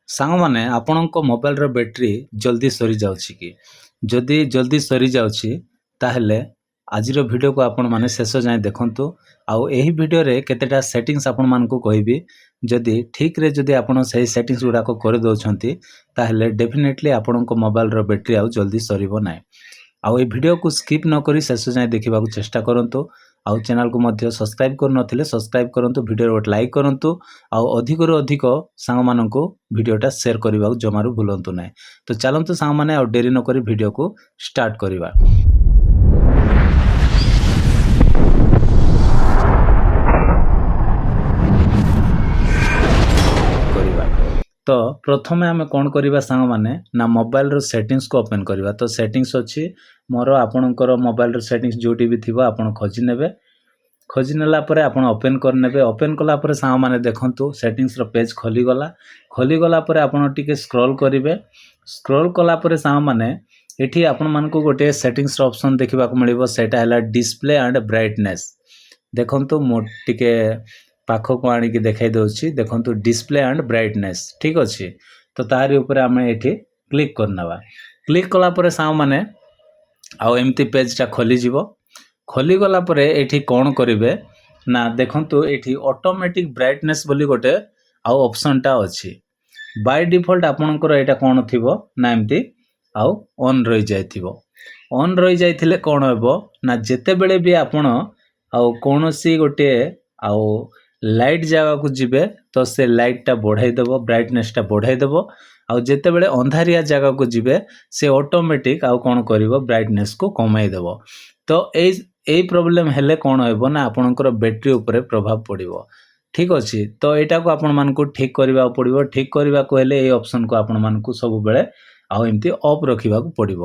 ସାଙ୍ଗମାନେ ଆପଣଙ୍କ ମୋବାଇଲର ବ୍ୟାଟେରୀ ଜଲ୍ଦି ସରିଯାଉଛି କି? ଯଦି ଜଲ୍ଦି ସରିଯାଉଛି ତାହେଲେ ଆଜିର ଭିଡ଼ିଓକୁ ଆପଣମାନେ ଶେଷ ଯାଏଁ ଦେଖନ୍ତୁ। ଆଉ ଏହି ଭିଡ଼ିଓରେ କେତେଟା ସେଟିଂସ୍ ଆପଣମାନଙ୍କୁ କହିବି। ଯଦି ଆପଣ ସେହି ସେଟିଂସ୍ ଗୁଡ଼ାକ କରିଦେଉଛନ୍ତି ତାହେଲେ ଡେଫିନେଟଲି ଆପଣଙ୍କ ମୋବାଇଲର ବ୍ୟାଟେରୀ ଆଉ ଜଲ୍ଦି ସରିବ ନାହିଁ। ଆଉ ଏହି ଭିଡ଼ିଓକୁ ସ୍କିପ୍ ନକରି ଶେଷ ଯାଏଁ ଦେଖିବାକୁ ଚେଷ୍ଟା କରନ୍ତୁ। ଆଉ ଚ୍ୟାନେଲକୁ ମଧ୍ୟ ସବସ୍କ୍ରାଇବ୍ କରିନଥିଲେ ସବସ୍କ୍ରାଇବ୍ କରନ୍ତୁ, ଭିଡ଼ିଓରେ ଗୋଟେ ଲାଇକ୍ କରନ୍ତୁ। ଆଉ ଅଧିକରୁ ଅଧିକ ସାଙ୍ଗମାନଙ୍କୁ ଭିଡ଼ିଓଟା ସେୟାର କରିବାକୁ ଜମାରୁ ଭୁଲନ୍ତୁ ନାହିଁ। ତ ଚାଲନ୍ତୁ ସାଙ୍ଗମାନେ ଆଉ ଡେରି ନକରି ଭିଡ଼ିଓକୁ ଷ୍ଟାର୍ଟ କରିବା। ତ ପ୍ରଥମେ ଆମେ କ'ଣ କରିବା ସାଙ୍ଗମାନେ ନା ମୋବାଇଲର ସେଟିଂସ୍କୁ ଓପନ୍ କରିବା। ତ ସେଟିଂସ୍ ଅଛି ମୋର, ଆପଣଙ୍କର ମୋବାଇଲର ସେଟିଂସ୍ ଯେଉଁଠି ବି ଥିବ ଆପଣ ଖୋଜି ନେବେ। ଖୋଜି ନେଲା ପରେ ଆପଣ ଓପନ୍ କରିନେବେ। ଓପନ୍ କଲା ପରେ ସାଙ୍ଗମାନେ ଦେଖନ୍ତୁ ସେଟିଂସ୍ର ପେଜ୍ ଖୋଲିଗଲା ପରେ ଆପଣ ଟିକେ ସ୍କ୍ରୋଲ୍ କରିବେ। ସ୍କ୍ରୋଲ୍ କଲା ପରେ ସାଙ୍ଗମାନେ ଏଠି ଆପଣମାନଙ୍କୁ ଗୋଟିଏ ସେଟିଂସ୍ର ଅପସନ୍ ଦେଖିବାକୁ ମିଳିବ, ସେଇଟା ହେଲା ଡିସପ୍ଲେ ଆଣ୍ଡ ବ୍ରାଇଟନେସ୍। ଦେଖନ୍ତୁ ମୁଁ ଟିକେ ପାଖକୁ ଆଣିକି ଦେଖାଇ ଦେଉଛି। ଦେଖନ୍ତୁ ଡିସପ୍ଲେ ଆଣ୍ଡ ବ୍ରାଇଟନେସ୍, ଠିକ୍ ଅଛି। ତ ତାହାରି ଉପରେ ଆମେ ଏଠି କ୍ଲିକ୍ କରିନେବା। କ୍ଲିକ୍ କଲା ପରେ ସାଙ୍ଗମାନେ ଆଉ ଏମିତି ପେଜ୍ଟା ଖୋଲିଯିବ। ଖୋଲିଗଲା ପରେ ଏଠି କ'ଣ କରିବେ ନା ଦେଖନ୍ତୁ ଏଠି ଅଟୋମେଟିକ୍ ବ୍ରାଇଟନେସ୍ ବୋଲି ଗୋଟେ ଆଉ ଅପସନ୍ଟା ଅଛି। ବାଇ ଡିଫଲ୍ଟ ଆପଣଙ୍କର ଏଇଟା କ'ଣ ଥିବ ନା ଏମିତି ଆଉ ଅନ୍ ରହିଯାଇଥିବ। ଅନ୍ ରହିଯାଇଥିଲେ କ'ଣ ହେବ ନା ଯେତେବେଳେ ବି ଆପଣ ଆଉ କୌଣସି ଗୋଟିଏ ଆଉ ଲାଇଟ୍ ଜାଗାକୁ ଯିବେ ତ ସେ ଲାଇଟ୍ଟା ବଢ଼ାଇ ଦେବ, ବ୍ରାଇଟନେସ୍ଟା ବଢ଼ାଇ ଦେବ। ଆଉ ଯେତେବେଳେ ଅନ୍ଧାରିଆ ଜାଗାକୁ ଯିବେ ସେ ଅଟୋମେଟିକ୍ ଆଉ କ'ଣ କରିବ, ବ୍ରାଇଟନେସ୍କୁ କମାଇ ଦେବ। ତ ଏଇ ପ୍ରୋବ୍ଲେମ୍ ହେଲେ କ'ଣ ହେବ ନା ଆପଣଙ୍କର ବ୍ୟାଟେରୀ ଉପରେ ପ୍ରଭାବ ପଡ଼ିବ। ଠିକ୍ ଅଛି। ତ ଏଇଟାକୁ ଆପଣମାନଙ୍କୁ ଠିକ୍ କରିବାକୁ ପଡ଼ିବ। ଠିକ୍ କରିବାକୁ ହେଲେ ଏଇ ଅପସନ୍କୁ ଆପଣମାନଙ୍କୁ ସବୁବେଳେ ଆଉ ଏମିତି ଅଫ୍ ରଖିବାକୁ ପଡ଼ିବ।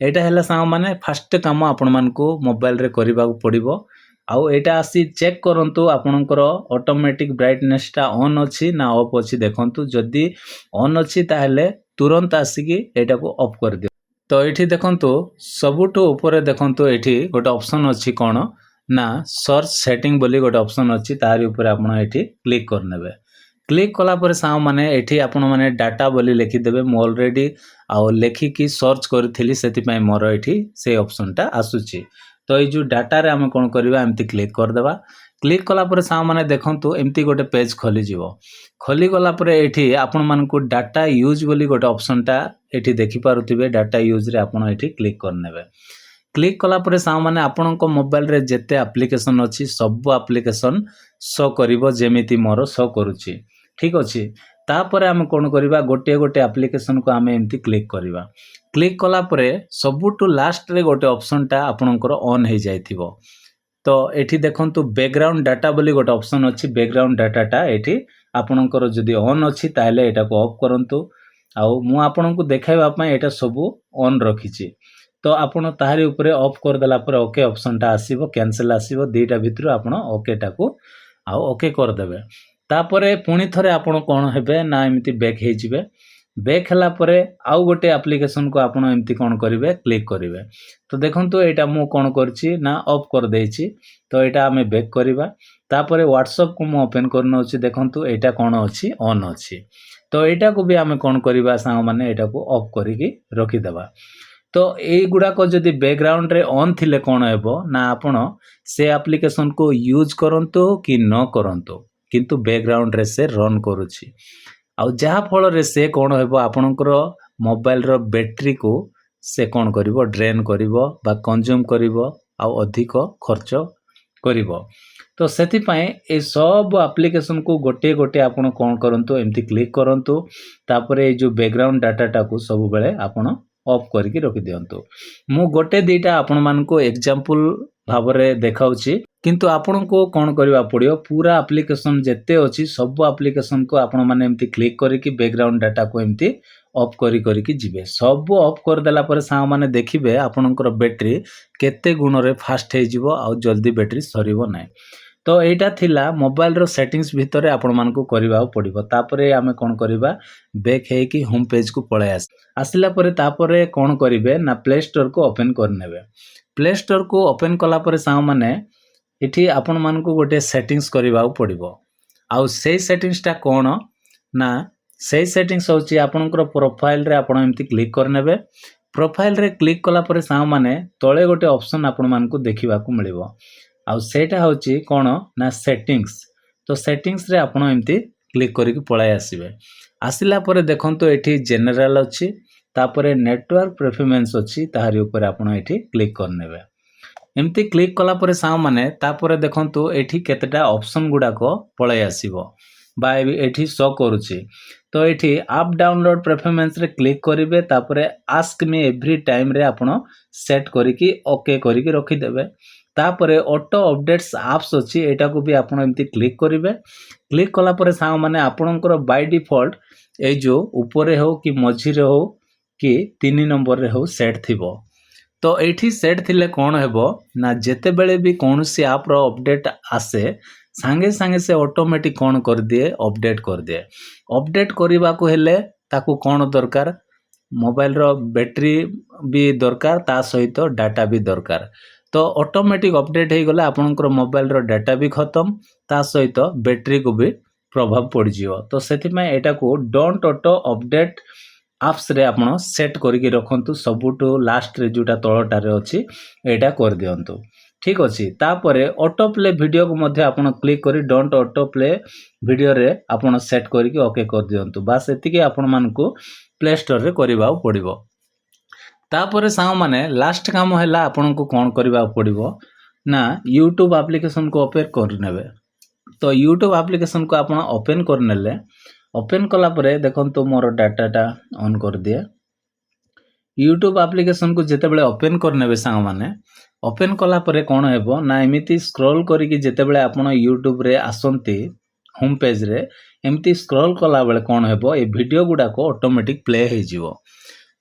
ଏଇଟା ହେଲା ସାଙ୍ଗମାନେ ଫାଷ୍ଟ କାମ ଆପଣମାନଙ୍କୁ ମୋବାଇଲରେ କରିବାକୁ ପଡ଼ିବ। ଆଉ ଏଇଟା ଆସି ଚେକ୍ କରନ୍ତୁ ଆପଣଙ୍କର ଅଟୋମେଟିକ୍ ବ୍ରାଇଟନେସ୍ଟା ଅନ୍ ଅଛି ନା ଅଫ୍ ଅଛି ଦେଖନ୍ତୁ। ଯଦି ଅନ୍ ଅଛି ତାହେଲେ ତୁରନ୍ତ ଆସିକି ଏଇଟାକୁ ଅଫ୍ କରିଦିଅ। ତ ଏଇଠି ଦେଖନ୍ତୁ ସବୁଠୁ ଉପରେ ଦେଖନ୍ତୁ ଏଠି ଗୋଟେ ଅପସନ୍ ଅଛି କ'ଣ ନା ସର୍ଚ୍ଚ ସେଟିଂ ବୋଲି ଗୋଟେ ଅପସନ୍ ଅଛି। ତାରି ଉପରେ ଆପଣ ଏଠି କ୍ଲିକ୍ କରିନେବେ। କ୍ଲିକ୍ କଲା ପରେ ସାଙ୍ଗମାନେ ଏଠି ଆପଣମାନେ ଡାଟା ବୋଲି ଲେଖିଦେବେ। ମୁଁ ଅଲରେଡ଼ି ଆଉ ଲେଖିକି ସର୍ଚ୍ଚ କରିଥିଲି, ସେଥିପାଇଁ ମୋର ଏଠି ସେଇ ଅପସନ୍ଟା ଆସୁଛି। ତ ଏଇ ଯେଉଁ ଡାଟାରେ ଆମେ କ'ଣ କରିବା, ଏମିତି କ୍ଲିକ୍ କରିଦେବା। କ୍ଲିକ୍ କଲା ପରେ ସାଙ୍ଗମାନେ ଦେଖନ୍ତୁ ଏମିତି ଗୋଟେ ପେଜ୍ ଖୋଲିଯିବ। ଖୋଲିଗଲା ପରେ ଏଠି ଆପଣମାନଙ୍କୁ ଡାଟା ୟୁଜ୍ ବୋଲି ଗୋଟେ ଅପସନ୍ଟା ଏଠି ଦେଖିପାରୁଥିବେ। ଡାଟା ୟୁଜ୍ରେ ଆପଣ ଏଠି କ୍ଲିକ୍ କରିନେବେ। କ୍ଲିକ୍ କଲା ପରେ ସାଙ୍ଗମାନେ ଆପଣଙ୍କ ମୋବାଇଲରେ ଯେତେ ଆପ୍ଲିକେସନ୍ ଅଛି ସବୁ ଆପ୍ଲିକେସନ୍ ଶୋ କରିବ, ଯେମିତି ମୋର ଶୋ କରୁଛି। ଠିକ୍ ଅଛି। ତାପରେ ଆମେ କ'ଣ କରିବା, ଗୋଟିଏ ଗୋଟିଏ ଆପ୍ଲିକେସନ୍କୁ ଆମେ ଏମିତି କ୍ଲିକ୍ କରିବା। କ୍ଲିକ୍ କଲା ପରେ ସବୁଠୁ ଲାଷ୍ଟରେ ଗୋଟେ ଅପସନ୍ଟା ଆପଣଙ୍କର ଅନ୍ ହେଇଯାଇଥିବ। ତ ଏଠି ଦେଖନ୍ତୁ ବ୍ୟାକଗ୍ରାଉଣ୍ଡ ଡାଟା ବୋଲି ଗୋଟେ ଅପସନ୍ ଅଛି। ବ୍ୟାକଗ୍ରାଉଣ୍ଡ ଡାଟାଟା ଏଠି ଆପଣଙ୍କର ଯଦି ଅନ୍ ଅଛି ତାହେଲେ ଏଇଟାକୁ ଅଫ୍ କରନ୍ତୁ। ଆଉ ମୁଁ ଆପଣଙ୍କୁ ଦେଖାଇବା ପାଇଁ ଏଇଟା ସବୁ ଅନ୍ ରଖିଛି। ତ ଆପଣ ତାହାରି ଉପରେ ଅଫ୍ କରିଦେଲା ପରେ ଓକେ ଅପସନ୍ଟା ଆସିବ, କ୍ୟାନସେଲ୍ ଆସିବ। ଦୁଇଟା ଭିତରୁ ଆପଣ ଓକେଟାକୁ ଆଉ ଓକେ କରିଦେବେ। ତାପରେ ପୁଣି ଥରେ ଆପଣ କ'ଣ ହେବେ ନା ଏମିତି ବ୍ୟାକ୍ ହେଇଯିବେ। ବ୍ୟାକ୍ ହେଲା ପରେ ଆଉ ଗୋଟେ ଆପ୍ଲିକେସନ୍କୁ ଆପଣ ଏମିତି କ'ଣ କରିବେ, କ୍ଲିକ୍ କରିବେ। ତ ଦେଖନ୍ତୁ ଏଇଟା ମୁଁ କ'ଣ କରିଛି ନା ଅଫ୍ କରିଦେଇଛି। ତ ଏଇଟା ଆମେ ବ୍ୟାକ୍ କରିବା। ତାପରେ ହ୍ୱାଟ୍ସଆପ୍କୁ ମୁଁ ଓପେନ୍ କରିନେଉଛି। ଦେଖନ୍ତୁ ଏଇଟା କ'ଣ ଅଛି, ଅନ୍ ଅଛି। ତ ଏଇଟାକୁ ବି ଆମେ କ'ଣ କରିବା ସାଙ୍ଗମାନେ, ଏଇଟାକୁ ଅଫ୍ କରିକି ରଖିଦେବା। ତ ଏଇଗୁଡ଼ାକ ଯଦି ବ୍ୟାକଗ୍ରାଉଣ୍ଡରେ ଅନ୍ ଥିଲେ କ'ଣ ହେବ ନା ଆପଣ ସେ ଆପ୍ଲିକେସନ୍କୁ ୟୁଜ୍ କରନ୍ତୁ କି ନ କରନ୍ତୁ, କିନ୍ତୁ ବ୍ୟାକଗ୍ରାଉଣ୍ଡରେ ସେ ରନ୍ କରୁଛି। ଆଉ ଯାହାଫଳରେ ସେ କ'ଣ ହେବ, ଆପଣଙ୍କର ମୋବାଇଲର ବ୍ୟାଟେରୀକୁ ସେ କ'ଣ କରିବ, ଡ୍ରେନ୍ କରିବ ବା କନଜ୍ୟୁମ୍ କରିବ ଆଉ ଅଧିକ ଖର୍ଚ୍ଚ କରିବ। ତ ସେଥିପାଇଁ ଏଇ ସବୁ ଆପ୍ଲିକେସନ୍କୁ ଗୋଟିଏ ଗୋଟିଏ ଆପଣ କ'ଣ କରନ୍ତୁ, ଏମିତି କ୍ଲିକ୍ କରନ୍ତୁ। ତାପରେ ଏଇ ଯେଉଁ ବ୍ୟାକଗ୍ରାଉଣ୍ଡ ଡାଟାଟାକୁ ସବୁବେଳେ ଆପଣ ଅଫ୍ କରିକି ରଖିଦିଅନ୍ତୁ। ମୁଁ ଗୋଟେ ଦୁଇଟା ଆପଣମାନଙ୍କୁ ଏକ୍ଜାମ୍ପଲ୍ ଭାବରେ ଦେଖାଉଛି, କିନ୍ତୁ ଆପଣଙ୍କୁ କ'ଣ କରିବାକୁ ପଡ଼ିବ, ପୁରା ଆପ୍ଲିକେସନ୍ ଯେତେ ଅଛି ସବୁ ଆପ୍ଲିକେସନ୍କୁ ଆପଣମାନେ ଏମିତି କ୍ଲିକ୍ କରିକି ବ୍ୟାକଗ୍ରାଉଣ୍ଡ ଡାଟାକୁ ଏମିତି ଅଫ୍ କରିକି ଯିବେ। ସବୁ ଅଫ୍ କରିଦେଲା ପରେ ସାଙ୍ଗମାନେ ଦେଖିବେ ଆପଣଙ୍କର ବ୍ୟାଟେରୀ କେତେ ଗୁଣରେ ଫାଷ୍ଟ ହେଇଯିବ ଆଉ ଜଲ୍ଦି ବ୍ୟାଟେରୀ ସରିବ ନାହିଁ। ତ ଏଇଟା ଥିଲା ମୋବାଇଲର ସେଟିଂସ୍ ଭିତରେ ଆପଣମାନଙ୍କୁ କରିବାକୁ ପଡ଼ିବ। ତାପରେ ଆମେ କ'ଣ କରିବା, ବ୍ୟାକ୍ ହେଇକି ହୋମ୍ ପେଜ୍କୁ ପଳାଇ ଆସିଲା ପରେ ତାପରେ କ'ଣ କରିବେ ନା ପ୍ଲେ ଷ୍ଟୋରକୁ ଓପେନ୍ କରିନେବେ। ପ୍ଲେ ଷ୍ଟୋରକୁ ଓପେନ୍ କଲା ପରେ ସାଙ୍ଗମାନେ ଏଠି ଆପଣମାନଙ୍କୁ ଗୋଟେ ସେଟିଂସ୍ କରିବାକୁ ପଡ଼ିବ। ଆଉ ସେଇ ସେଟିଂସ୍ଟା କ'ଣ ନା से सेटिंग्स होची आपनकर प्रोफाइल रे आपण एमती क्लिक करनेबे। प्रोफाइल रे क्लिक कला परे साउ माने तळे गोटे ऑप्शन आपण मानकु देखिबा को मिलिबो। आ सेटा होची कोन ना सेटिंग्स। तो सेटिंग्स रे आपण एमती क्लिक करिक पळाय आसीबे। आसिला परे देखंतु एठी जनरल अछि, तापरे नेटवर्क परफॉर्मेंस अछि, ताहारी ऊपर आपण एठी क्लिक करनेबे। एमती क्लिक कला परे साउ माने तापरे देखंतु एठी केतेटा ऑप्शन गुडा को पळाय आसीबो बा एठी शो करूची। तो एठी आप डाउनलोड परफॉर्मेंस रे क्लिक करिवे, तापरे आस्क मी एवरी टाइम रे आपण सेट करिकी ओके करिकी रखि देबे। तापरे ऑटो अपडेट्स एप्स अछि, एटा को भी आपण एमती क्लिक करिवे। क्लिक कला परे साउ माने आपणकर बाय डिफॉल्ट ए जो ऊपर हो कि मझी रे हो कि 3 नंबर रे हो सेट थिबो। तो एठी सेट थिले कोन हेबो ना जेते बेले भी कोनोसी ऐप रो अपडेट आसे सांगे सांगे से ऑटोमेटिक कोन कर दिए अपडेट कर दिए। अपडेट करबा को हेले ताकू कोन दरकार मोबाइल रो बैटरी भी दरकार, ता सहित डाटा भी दरकार। तो ऑटोमेटिक अपडेट हे गले आपनकर मोबाइल रो डाटा भी खत्म, ता सहित बैटरी को भी प्रभाव पड़ जिवो। तो सेति में एटा को डोंट ऑटो अपडेट एप्स रे आपण सेट करिके रखंतु। सबुटो लास्ट रे जोटा तळटारे अछि एटा कर दियंतु। ठीक अछि। तापरे ऑटो प्ले वीडियो को मध्ये आपण क्लिक करी डोंट ऑटो प्ले वीडियो रे आपण सेट करिके ओके कर दियंतु। बास एतिके आपण मानकु प्ले स्टोर रे करिबा पड़िबो। तापरे साउ माने लास्ट काम हैला आपण को कोन करिबा पड़िबो ना YouTube एप्लीकेशन को ओपन करनेबे। तो YouTube एप्लीकेशन को आपण ओपन करनेले, ओपन कला परे देखंतु मोर डाटाटा ऑन कर दिए। YouTube एप्लीकेशन को जेते बेले ओपन करनेबे साउ माने ओपन कला परे कोन हेबो ना एमिति स्क्रॉल करिकि जेते बेले आपण YouTube रे आसंती होम पेज रे एमिति स्क्रॉल कला बेले कोन हेबो ए वीडियो गुडा को ऑटोमेटिक प्ले हे जिवो।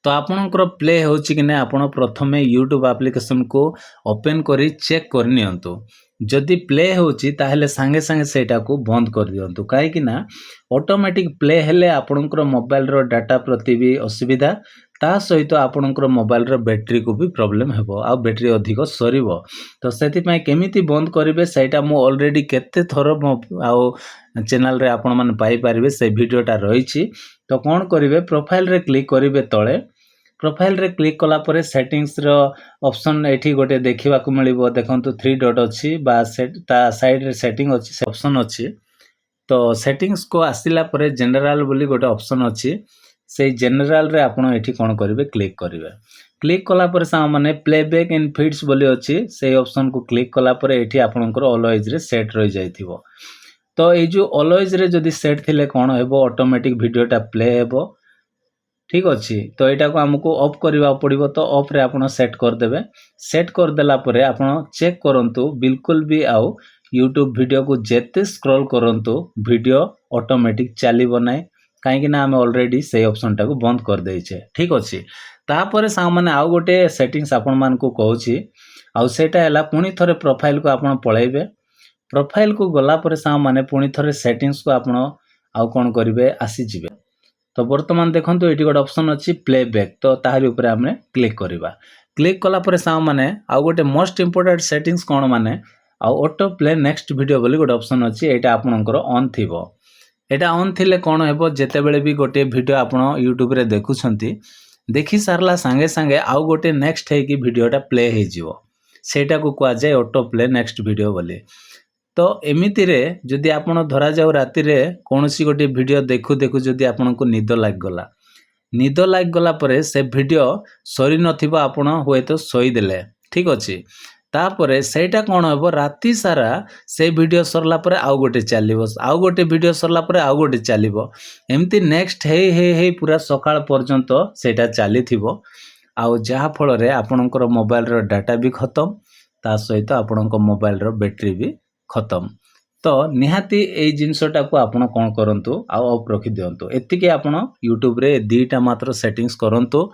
तो आपनकर प्ले होछि कि नै आपण प्रथमे YouTube एप्लीकेशन को ओपन करी चेक कर नियंतु। जदि प्ले होछि ताहेले संगे संगे सेटा को बंद कर दियंतु, काहे कि ना ऑटोमेटिक प्ले हेले आपनकर मोबाइल रो डाटा प्रति भी असुविधा, ता सहित आपनकर मोबाइल रो बैटरी को भी प्रॉब्लम हेबो आ बैटरी अधिक सरीबो। तो सेति पय केमिति बंद करिवे सेटा मो ऑलरेडी केते थरो आ चैनल रे आपण माने पाई परिबे, से वीडियोटा रहिछि। तो कोन करिवे प्रोफाइल रे क्लिक करिवे तळे। प्रोफाइल रे क्लिक कला परे सेटिंग्स रो ऑप्शन एठी गोटे देखिबा को मिलिबो। देखंतु 3 डॉट अछि बा सेट ता साइड रे सेटिंग अछि, से ऑप्शन अछि। तो सेटिंग्स को आसिला परे जनरल बोली गोटे ऑप्शन अछि, से जनरल रे आपण एठी कोन करिवे क्लिक करिवे। क्लिक कला परे सा माने प्लेबैक इन फीड्स बोली अछि, से ऑप्शन को क्लिक कला परे एठी आपनकर ऑलवेज रे सेट रहि जाइथिबो। तो ए जो ऑलवेज रे जदि सेट थिले कोन हेबो ऑटोमेटिक वीडियोटा प्ले हेबो। ठीक अछि। तो एटा को हमको ऑफ करबा पड़िबो। तो ऑफ रे आपण सेट कर देबे। सेट कर देला परे आपण चेक करंतु बिल्कुल भी आउ YouTube वीडियो को जेते स्क्रॉल करंतु वीडियो ऑटोमेटिक चलीबो नै, काहे कि ना हम ऑलरेडी से ऑप्शन टा को बंद कर देइछे। ठीक अछि। ता परे सा माने आउ गोटे सेटिंग्स आपण मान को कहूची, आउ सेटा हैला पुनी थरे प्रोफाइल को आपण पळैबे। प्रोफाइल को गला परे सा माने पुनी थरे सेटिंग्स को आपण आउ कोन करिवे आसी जिवे। तो वर्तमान देखंतु एटी गोटे ऑप्शन अछि प्लेबैक। तो ताहारी ऊपर हमने क्लिक करिबा। क्लिक कला परे सा माने आउ गोटे मोस्ट इंपोर्टेंट सेटिंग्स कोन माने आउ ऑटो प्ले नेक्स्ट वीडियो बोली गोटे ऑप्शन अछि, एटा आपनकर ऑन थिबो। एटा ऑन थिले कोन हेबो जेते बेले भी गोटे वीडियो आपण YouTube रे देखुछंती, देखि सारला संगे संगे आउ गोटे नेक्स्ट है कि वीडियोटा प्ले हे जिवो। सेटा को कुआ जाय ऑटो प्ले नेक्स्ट वीडियो बोली। तो एमिति रे जदि आपण धरा जाऊ राति रे कोनोसी गोटे वीडियो देखु देखु जदि आपनको निद लाग गला, निद लाग गला परे से वीडियो सरी नथिबो, आपण होय तो सोई देले। ठीक अछि। तापरे सेटा कोन हेबो राति सारा से वीडियो सरला परे आउ गोटे चलिबो, आउ गोटे वीडियो सरला परे आउ गोटे चलिबो। एमिति नेक्स्ट हे पूरा सकाळ पर्यंत सेटा चलीथिबो। आउ जहा फल रे आपणकर मोबाइल रो डाटा भी खत्म, ता सहित आपणकर मोबाइल रो बैटरी भी खत्म। तो निहाती ए जिनसटा को आपण कोन करंतु आ ऑफ रखि दियंतु। एतिके आपण YouTube रे दीटा मात्र सेटिंग्स करंतु,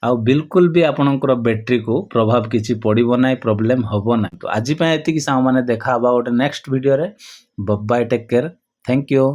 आ बिल्कुल भी आपणकर बैटरी को प्रभाव किछि पड़िबो नै, प्रॉब्लम होबो नै। तो आज पय एतिकी सा माने देखा बा गोटे नेक्स्ट वीडियो रे। Bye bye, take care, thank you.